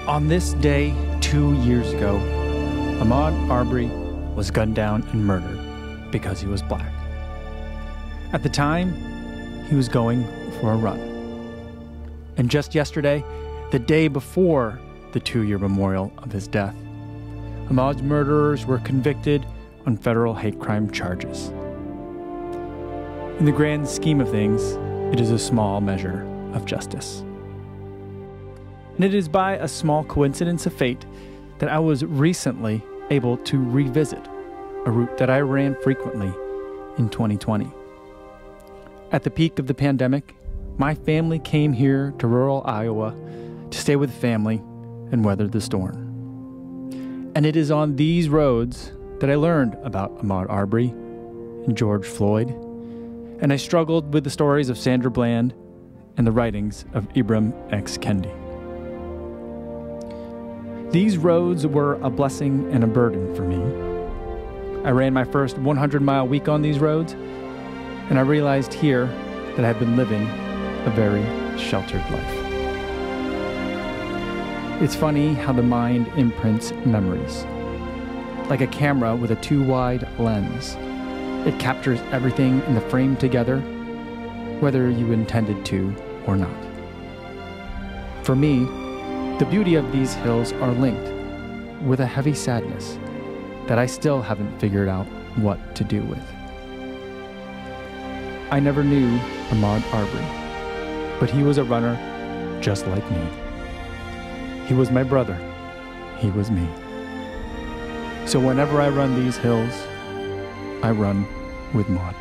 On this day 2 years ago, Ahmaud Arbery was gunned down and murdered because he was black. At the time, he was going for a run. And just yesterday, the day before the 2-year memorial of his death, Ahmaud's murderers were convicted on federal hate crime charges. In the grand scheme of things, it is a small measure of justice. And it is by a small coincidence of fate that I was recently able to revisit a route that I ran frequently in 2020. At the peak of the pandemic, my family came here to rural Iowa to stay with family and weather the storm. And it is on these roads that I learned about Ahmaud Arbery and George Floyd, and I struggled with the stories of Sandra Bland and the writings of Ibram X Kendi. These roads were a blessing and a burden for me. I ran my first 100-mile week on these roads, and I realized here that I had been living a very sheltered life. It's funny how the mind imprints memories. Like a camera with a too-wide lens, it captures everything in the frame together, whether you intended to or not. For me, the beauty of these hills are linked with a heavy sadness that I still haven't figured out what to do with. I never knew Ahmaud Arbery, but he was a runner just like me. He was my brother. He was me. So whenever I run these hills, I run with Maud.